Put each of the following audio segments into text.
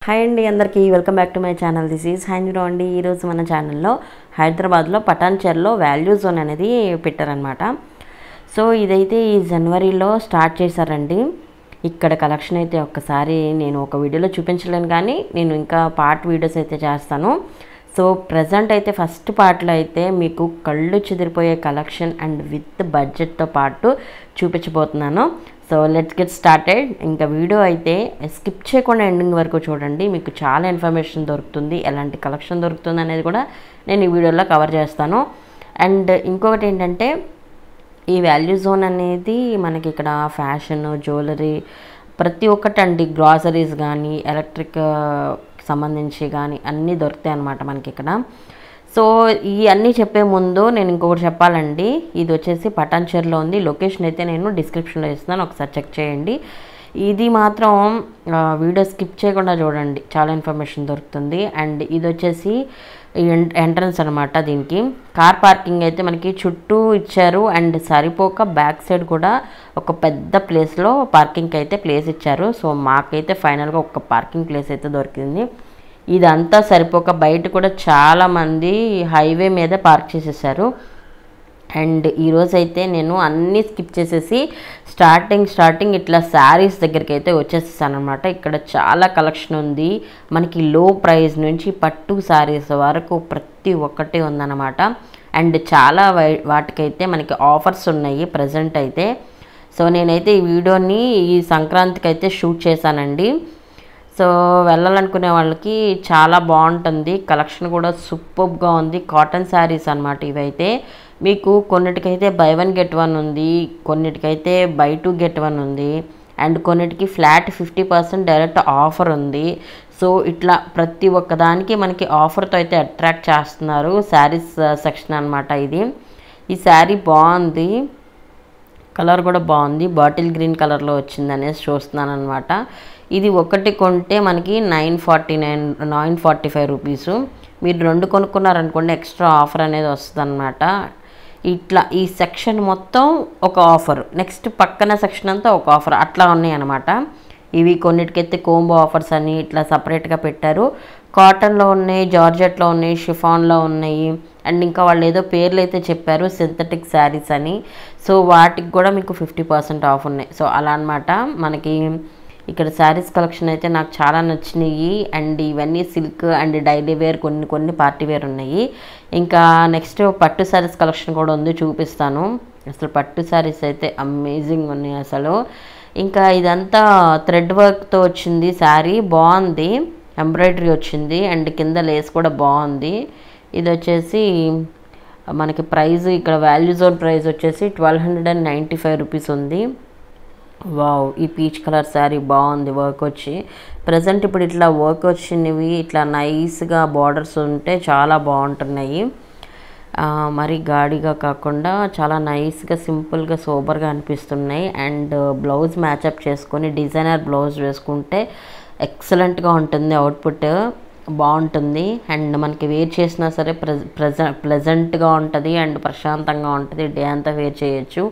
Hi అండి అందరికీ welcome back to my channel. This is హ్యాండ్రో అండి. ఈరోజు మన ఛానల్లో హైదరాబాద్లో పటాన్చెర్లో వాల్యూ జోన్ అనేది పెట్టారనమాట. సో ఇదైతే ఈ జనవరిలో స్టార్ట్ చేశారండి. ఇక్కడ కలెక్షన్ అయితే ఒక్కసారి నేను ఒక వీడియోలో చూపించలేను, కానీ నేను ఇంకా పార్ట్ వీడియోస్ అయితే చేస్తాను. సో ప్రజెంట్ అయితే ఫస్ట్ పార్ట్లో అయితే మీకు కళ్ళు చెదిరిపోయే కలెక్షన్ అండ్ విత్ బడ్జెట్తో పాటు చూపించబోతున్నాను. So let's get started. ఇంకా వీడియో అయితే స్కిప్ చేయకుండా ఎండింగ్ వరకు చూడండి, మీకు చాలా ఇన్ఫర్మేషన్ దొరుకుతుంది, ఎలాంటి కలెక్షన్ దొరుకుతుంది అనేది కూడా నేను ఈ వీడియోలో కవర్ చేస్తాను. అండ్ ఇంకొకటి ఏంటంటే, ఈ వాల్యూ జోన్ అనేది మనకి ఇక్కడ ఫ్యాషన్, జ్యువెలరీ ప్రతి ఒక్కటి అండి, గ్రాసరీస్ కానీ ఎలక్ట్రిక్ సంబంధించి కానీ అన్నీ దొరుకుతాయి అన్నమాట మనకి ఇక్కడ. సో ఈ అన్నీ చెప్పే ముందు నేను ఇంకొకటి చెప్పాలండి. ఇది వచ్చేసి పటాన్చెర్లో ఉంది. లొకేషన్ అయితే నేను డిస్క్రిప్షన్లో ఇస్తున్నాను, ఒకసారి చెక్ చేయండి. ఇది మాత్రం వీడియో స్కిప్ చేయకుండా చూడండి, చాలా ఇన్ఫర్మేషన్ దొరుకుతుంది. అండ్ ఇది వచ్చేసి ఎంట్రన్స్ అనమాట. దీనికి కార్ పార్కింగ్ అయితే మనకి చుట్టూ ఇచ్చారు. అండ్ సరిపోక బ్యాక్ సైడ్ కూడా ఒక పెద్ద ప్లేస్లో పార్కింగ్కి అయితే ప్లేస్ ఇచ్చారు. సో మాకైతే ఫైనల్గా ఒక పార్కింగ్ ప్లేస్ అయితే దొరికింది. ఇదంతా సరిపోక బయట కూడా చాలామంది హైవే మీద పార్క్ చేసేసారు. అండ్ ఈరోజు అయితే నేను అన్నీ స్కిప్ చేసేసి స్టార్టింగ్ ఇట్లా శారీస్ దగ్గరికి అయితే వచ్చేసేసాను అనమాట. ఇక్కడ చాలా కలెక్షన్ ఉంది మనకి, లో ప్రైస్ నుంచి పట్టు శారీస్ వరకు ప్రతి ఒక్కటి ఉందన్నమాట. అండ్ చాలా వాటికైతే మనకి ఆఫర్స్ ఉన్నాయి ప్రజెంట్ అయితే. సో నేనైతే ఈ వీడియోని ఈ సంక్రాంతికి అయితే షూట్ చేశానండి. సో వెళ్ళాలనుకునే వాళ్ళకి చాలా బాగుంటుంది, కలెక్షన్ కూడా సూపర్గా ఉంది. కాటన్ శారీస్ అనమాట ఇవైతే. మీకు కొన్నిటికైతే బై 1 get 1 ఉంది, కొన్నిటికైతే బై 2 get 1 ఉంది, అండ్ కొన్నిటికి ఫ్లాట్ 50% డైరెక్ట్ ఆఫర్ ఉంది. సో ఇట్లా ప్రతి ఒక్కదానికి మనకి ఆఫర్తో అయితే అట్రాక్ట్ చేస్తున్నారు. శారీస్ సెక్షన్ అనమాట ఇది. ఈ శారీ బాగుంది, కలర్ కూడా బాగుంది, బాటిల్ గ్రీన్ కలర్లో వచ్చింది అనేసి చూస్తున్నాను అనమాట. ఇది ఒకటి కొంటే మనకి 945 రూపీసు. మీరు 2 కొనుక్కున్నారనుకోండి ఎక్స్ట్రా ఆఫర్ అనేది వస్తుంది అనమాట. ఇట్లా ఈ సెక్షన్ మొత్తం ఒక ఆఫర్, నెక్స్ట్ పక్కన సెక్షన్ అంతా ఒక ఆఫర్, అట్లా ఉన్నాయి అనమాట. ఇవి కొన్నిటికైతే కోంబో ఆఫర్స్ అని ఇట్లా సపరేట్గా పెట్టారు. కాటన్లో ఉన్నాయి, జార్జెట్లో ఉన్నాయి, షిఫాన్లో ఉన్నాయి, అండ్ ఇంకా వాళ్ళు ఏదో పేర్లు అయితే చెప్పారు, సింథటిక్ శారీస్ అని. సో వాటికి కూడా మీకు 50% ఆఫ్ ఉన్నాయి. సో అలా అనమాట మనకి ఇక్కడ శారీస్ కలెక్షన్ అయితే నాకు చాలా నచ్చినాయి. అండ్ ఇవన్నీ సిల్క్ అండ్ డైలీ వేర్, కొన్ని పార్టీ వేర్ ఉన్నాయి. ఇంకా నెక్స్ట్ పట్టు శారీస్ కలెక్షన్ కూడా ఉంది, చూపిస్తాను. అసలు పట్టు శారీస్ అయితే అమేజింగ్ ఉన్నాయి అసలు. ఇంకా ఇదంతా థ్రెడ్ వర్క్తో వచ్చింది శారీ, బాగుంది, ఎంబ్రాయిడరీ వచ్చింది, అండ్ కింద లేస్ కూడా బాగుంది. ఇది వచ్చేసి మనకి ప్రైస్ ఇక్కడ వాల్యూ జోన్ ప్రైస్ వచ్చేసి 1295 రూపీస్ ఉంది. వావ్, ఈ పీచ్ కలర్ శారీ బాగుంది, వర్క్ వచ్చి. ప్రజెంట్ ఇప్పుడు ఇట్లా వర్క్ వచ్చినవి ఇట్లా నైస్గా బార్డర్స్ ఉంటే చాలా బాగుంటున్నాయి. మరి గాడిగా కాకుండా చాలా నైస్గా సింపుల్గా సోబర్గా అనిపిస్తున్నాయి. అండ్ బ్లౌజ్ మ్యాచప్ చేసుకొని డిజైనర్ బ్లౌజ్ వేసుకుంటే ఎక్సలెంట్గా ఉంటుంది, అవుట్పుట్ బాగుంటుంది. అండ్ మనకి వేర్ చేసినా సరే ప్లెజెంట్గా ఉంటుంది అండ్ ప్రశాంతంగా ఉంటుంది, డే అంతా వేర్ చేయొచ్చు.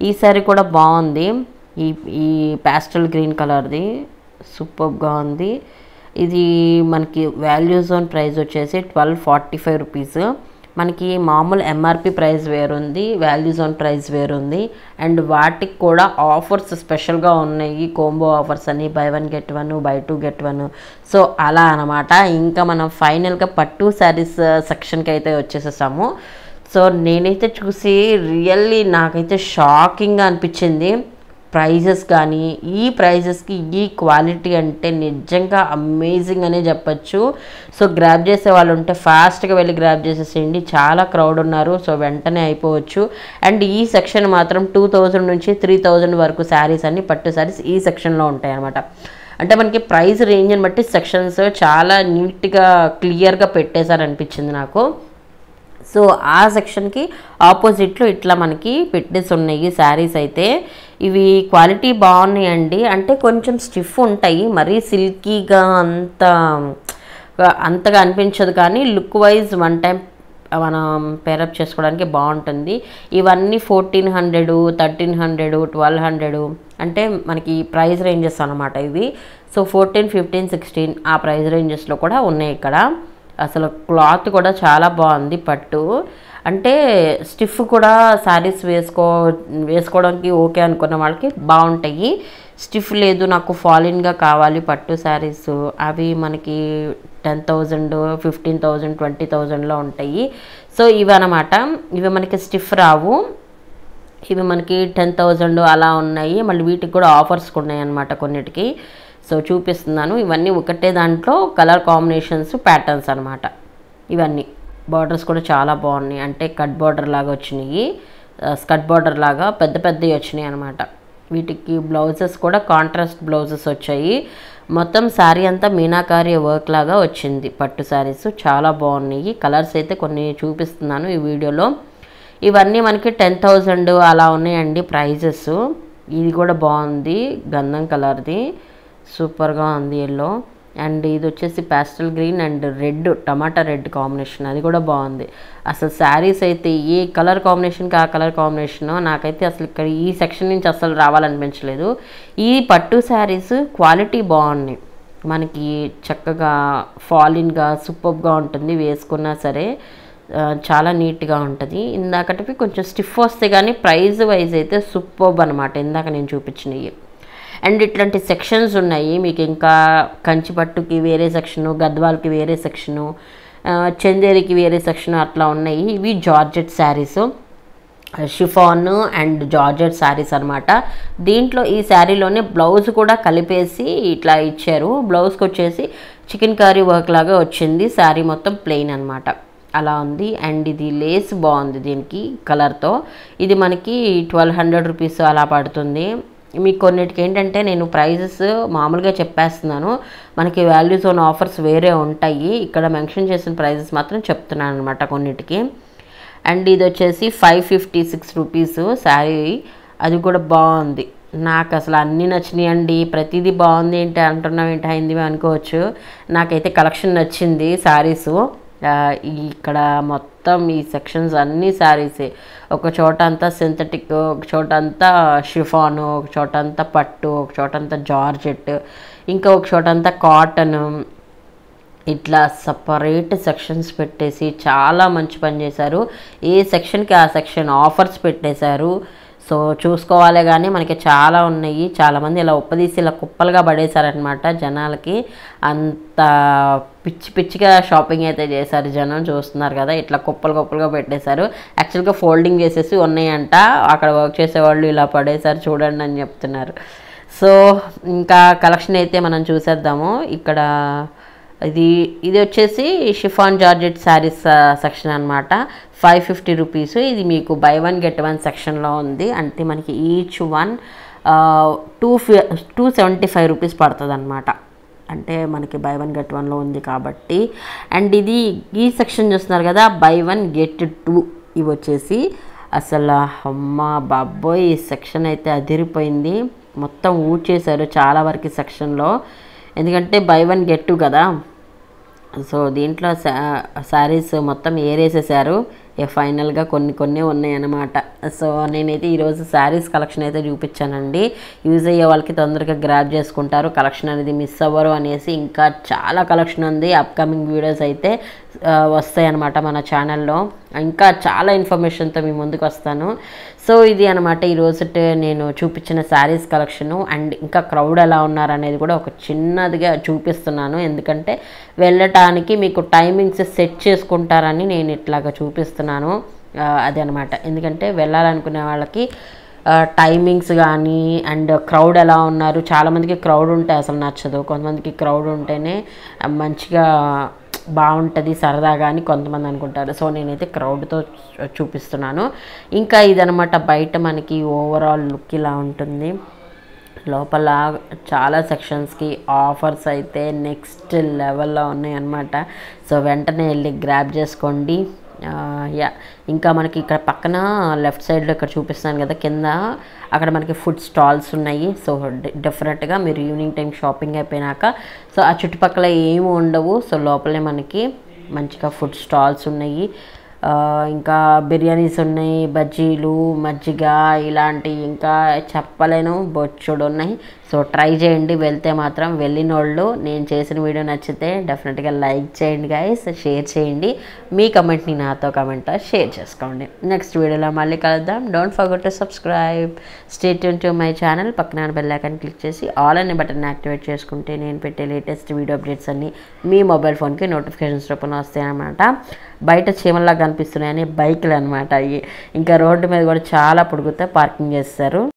ఈ శారీ కూడా బాగుంది, ఈ ప్యాస్టల్ గ్రీన్ కలర్ది సూపర్గా ఉంది. ఇది మనకి వాల్యూ జోన్ ప్రైస్ వచ్చేసి 1245 రూపీస్. మనకి మామూలు ఎంఆర్పి ప్రైస్ వేరుంది, వాల్యూ జోన్ ప్రైస్ వేరుంది. అండ్ వాటికి కూడా ఆఫర్స్ స్పెషల్గా ఉన్నాయి, కోంబో ఆఫర్స్ అని, buy 1 get 1, buy 2 get 1. So అలా అనమాట. ఇంకా మనం ఫైనల్గా పట్టు శారీస్ సెక్షన్కి అయితే వచ్చేసేసాము. సో నేనైతే చూసి రియల్లీ నాకైతే షాకింగ్గా అనిపించింది. ప్రైజెస్ కానీ ఈ ప్రైజెస్కి ఈ క్వాలిటీ అంటే నిజంగా అమేజింగ్ అనే చెప్పచ్చు. సో గ్రాబ్ చేసే వాళ్ళు ఉంటే ఫాస్ట్గా వెళ్ళి గ్రాబ్ చేసేసేయండి, చాలా క్రౌడ్ ఉన్నారు. సో వెంటనే అయిపోవచ్చు. అండ్ ఈ సెక్షన్ మాత్రం 2000 నుంచి 3000 వరకు శారీస్ అన్ని పట్టు శారీస్ ఈ సెక్షన్లో ఉంటాయి అన్నమాట. అంటే మనకి ప్రైస్ రేంజ్ని బట్టి సెక్షన్స్ చాలా నీట్గా క్లియర్గా పెట్టేశారనిపించింది నాకు. సో ఆ సెక్షన్కి ఆపోజిట్లో ఇట్లా మనకి పెట్టేసి ఉన్నాయి శారీస్ అయితే. ఇవి క్వాలిటీ బాగున్నాయండి, అంటే కొంచెం స్టిఫ్ ఉంటాయి, మరీ సిల్కీగా అంతగా అనిపించదు, కానీ లుక్ వైజ్ వన్ టైం మనం పేరప్ చేసుకోవడానికి బాగుంటుంది. ఇవన్నీ 1400, 1300, 1200 అంటే మనకి ప్రైస్ రేంజెస్ అనమాట ఇవి. సో 14, 15, 16 ఆ ప్రైస్ రేంజెస్లో కూడా ఉన్నాయి ఇక్కడ. అసలు క్లాత్ కూడా చాలా బాగుంది పట్టు. అంటే స్టిఫ్ కూడా శారీస్ వేసుకోవడానికి ఓకే అనుకున్న వాళ్ళకి బాగుంటాయి. స్టిఫ్ లేదు నాకు ఫాలిన్గా కావాలి పట్టు శారీస్, అవి మనకి 10,000, 15,000, 20,000లో ఉంటాయి. సో ఇవి అనమాట. ఇవి మనకి స్టిఫ్ రావు, ఇవి మనకి 10,000 అలా ఉన్నాయి. మళ్ళీ వీటికి కూడా ఆఫర్స్ ఉన్నాయి అన్నమాట కొన్నిటికి. సో చూపిస్తున్నాను. ఇవన్నీ ఒకటే దాంట్లో కలర్ కాంబినేషన్స్, ప్యాటర్న్స్ అనమాట. ఇవన్నీ బార్డర్స్ కూడా చాలా బాగున్నాయి. అంటే కట్ బార్డర్ లాగా వచ్చినాయి, స్కర్ట్ బార్డర్ లాగా పెద్ద పెద్దవి వచ్చినాయి అనమాట. వీటికి బ్లౌజెస్ కూడా కాంట్రాస్ట్ బ్లౌజెస్ వచ్చాయి. మొత్తం శారీ అంతా మీనాకారి వర్క్ లాగా వచ్చింది పట్టు శారీస్. చాలా బాగున్నాయి. కలర్స్ అయితే కొన్ని చూపిస్తున్నాను ఈ వీడియోలో. ఇవన్నీ మనకి 10,000 అలా ఉన్నాయండి ప్రైజెస్. ఇది కూడా బాగుంది, గంధం కలర్ది, సూపర్గా ఉంది ఎల్లో. అండ్ ఇది వచ్చేసి pastel green and red, tomato red combination, అది కూడా బాగుంది. అసలు శారీస్ అయితే ఏ కలర్ కాంబినేషన్కి ఆ కలర్ కాంబినేషన్. నాకైతే అసలు ఇక్కడ ఈ సెక్షన్ నుంచి అసలు రావాలనిపించలేదు. ఈ పట్టు శారీస్ క్వాలిటీ బాగున్నాయి, మనకి చక్కగా ఫాలిన్గా సూపర్గా ఉంటుంది, వేసుకున్నా సరే చాలా నీట్గా ఉంటుంది. ఇందాకటివి కొంచెం స్టిఫ్ వస్తే కానీ ప్రైస్ వైజ్ అయితే సూపర్బ్ అనమాట ఇందాక నేను చూపించినవి. అండ్ ఇట్లాంటి సెక్షన్స్ ఉన్నాయి మీకు. ఇంకా కంచిపట్టుకి వేరే సెక్షను, గద్వాల్కి వేరే సెక్షను, చందేరికి వేరే సెక్షను అట్లా ఉన్నాయి. ఇవి georgette saris, chiffon and georgette saris అనమాట. దీంట్లో ఈ శారీలోనే బ్లౌజ్ కూడా కలిపేసి ఇట్లా ఇచ్చారు. బ్లౌజ్కి వచ్చేసి చికెన్ కర్రీ వర్క్ లాగా వచ్చింది. శారీ మొత్తం ప్లెయిన్ అనమాట, అలా ఉంది. అండ్ ఇది లేస్ బాగుంది దీనికి కలర్తో. ఇది మనకి 1200 రూపీస్ అలా పడుతుంది. మీకు కొన్నిటికి ఏంటంటే నేను ప్రైజెస్ మామూలుగా చెప్పేస్తున్నాను, మనకి వాల్యూ జోన్ ఆఫర్స్ వేరే ఉంటాయి. ఇక్కడ మెన్షన్ చేసిన ప్రైజెస్ మాత్రం చెప్తున్నాను అనమాట కొన్నిటికి. అండ్ ఇది వచ్చేసి 556 రూపీస్ శారీ, అది కూడా బాగుంది. నాకు అసలు అన్నీ నచ్చినాయి అండి. ప్రతిదీ బాగుంది ఏంటి అంటున్నాం, ఏంటి అయింది అనుకోవచ్చు. నాకైతే కలెక్షన్ నచ్చింది శారీసు. ఇక్కడ మొత్తం ఈ సెక్షన్స్ అన్నీ శారీసే. ఒక చోట అంతా సింథటిక్, ఒక చోట అంతా షిఫాను, ఒక చోట అంతా పట్టు, ఒక చోట అంతా జార్జెట్, ఇంకా ఒక చోట అంతా కాటన్. ఇట్లా సపరేట్ సెక్షన్స్ పెట్టేసి చాలా మంచి పని చేశారు. ఏ సెక్షన్కి ఆ సెక్షన్ ఆఫర్స్ పెట్టేశారు. సో చూసుకోవాలి. కానీ మనకి చాలా ఉన్నాయి. చాలామంది ఇలా ఉప్పదీసి ఇలా కుప్పలుగా పడేశారనమాట జనాలకి. అంత పిచ్చి పిచ్చిగా షాపింగ్ అయితే చేశారు జనం, చూస్తున్నారు కదా. ఇట్లా కుప్పలుగా పెట్టేశారు. యాక్చువల్గా ఫోల్డింగ్ చేసేసి ఉన్నాయంట, అక్కడ వర్క్ చేసేవాళ్ళు ఇలా పడేశారు చూడండి అని చెప్తున్నారు. సో ఇంకా కలెక్షన్ అయితే మనం చూసేద్దాము. ఇక్కడ ఇది వచ్చేసి షిఫాన్ జార్జెట్ శారీస్ సెక్షన్ అనమాట. 550 రూపీస్. ఇది మీకు బై 1 get 1 సెక్షన్లో ఉంది. అంటే మనకి ఈచ్ వన్ 275 రూపీస్ పడుతుంది అనమాట. అంటే మనకి బై 1 get 1లో ఉంది కాబట్టి. అండ్ ఇది ఈ సెక్షన్ చూస్తున్నారు కదా, బై 1 get 2. ఇవి వచ్చేసి అసలు అమ్మ బాబోయ్, ఈ సెక్షన్ అయితే అదిరిపోయింది. మొత్తం ఊడ్చేశారు చాలా వరకు సెక్షన్లో, ఎందుకంటే బై 1 get 2 కదా. సో దీంట్లో శారీస్ మొత్తం ఏరేసేసారు. ఫైనల్గా కొన్ని ఉన్నాయన్నమాట. సో నేనైతే ఈరోజు శారీస్ కలెక్షన్ అయితే చూపించానండి. యూజ్ అయ్యే వాళ్ళకి తొందరగా గ్రాబ్ చేసుకుంటారు, కలెక్షన్ అనేది మిస్ అవ్వరు అనేసి. ఇంకా చాలా కలెక్షన్ ఉంది, అప్కమింగ్ వీడియోస్ అయితే వస్తాయి అన్నమాట మన ఛానల్లో. ఇంకా చాలా ఇన్ఫర్మేషన్తో మీ ముందుకు వస్తాను. సో ఇది అనమాట ఈరోజు నేను చూపించిన శారీస్ కలెక్షను. అండ్ ఇంకా క్రౌడ్ ఎలా ఉన్నారనేది కూడా ఒక చిన్నదిగా చూపిస్తున్నాను, ఎందుకంటే వెళ్ళటానికి మీకు టైమింగ్స్ సెట్ చేసుకుంటారని నేను ఇట్లాగా చూపిస్తున్నాను. అదే అనమాట, ఎందుకంటే వెళ్ళాలనుకునే వాళ్ళకి టైమింగ్స్ కానీ అండ్ క్రౌడ్ ఎలా ఉన్నారు. చాలామందికి క్రౌడ్ ఉంటే అసలు నచ్చదు, కొంతమందికి క్రౌడ్ ఉంటేనే మంచిగా బాగుంటుంది సరదాగా అని కొంతమంది అనుకుంటారు. సో నేనైతే క్రౌడ్తో చూపిస్తున్నాను. ఇంకా ఇదనమాట బయట మనకి ఓవరాల్ లుక్ ఇలా ఉంటుంది. లోపల చాలా సెక్షన్స్కి ఆఫర్స్ అయితే నెక్స్ట్ లెవెల్లో ఉన్నాయి అన్నమాట. సో వెంటనే వెళ్ళి గ్రాబ్ చేసుకోండి. ఇంకా మనకి ఇక్కడ పక్కన లెఫ్ట్ సైడ్లో ఇక్కడ చూపిస్తాను కదా కింద, అక్కడ మనకి ఫుడ్ స్టాల్స్ ఉన్నాయి. సో డెఫినెట్గా మీరు ఈవినింగ్ టైం షాపింగ్ అయిపోయినాక సో ఆ చుట్టుపక్కల ఏమి ఉండవు. సో లోపలే మనకి మంచిగా ఫుడ్ స్టాల్స్ ఉన్నాయి. ఇంకా బిర్యానీస్ ఉన్నాయి, బజ్జీలు, మజ్జిగ ఇలాంటివి ఇంకా చెప్పలేను బొచ్చుడు ఉన్నాయి. సో ట్రై చేయండి వెళ్తే మాత్రం. వెళ్ళిన వాళ్ళు నేను చేసిన వీడియో నచ్చితే డెఫినెట్గా లైక్ చేయండి గైస్, షేర్ చేయండి. మీ కమెంట్ని నాతో కమెంట్ షేర్ చేసుకోండి. నెక్స్ట్ వీడియోలో మళ్ళీ కలుద్దాం. Don't forget to subscribe, stay tune to my channel. పక్కన బెల్ ఐకాన్ క్లిక్ చేసి ఆల్ అనే బటన్ యాక్టివేట్ చేసుకుంటే నేను పెట్టే లేటెస్ట్ వీడియో అప్డేట్స్ అన్నీ మీ మొబైల్ ఫోన్కి నోటిఫికేషన్స్ రూపంలో వస్తాయన్నమాట. బయట చీమల్లా కనిపిస్తున్నాయని బైకులు అనమాట అవి. ఇంకా రోడ్డు మీద కూడా చాలా పొడుగుతా పార్కింగ్ చేస్తారు.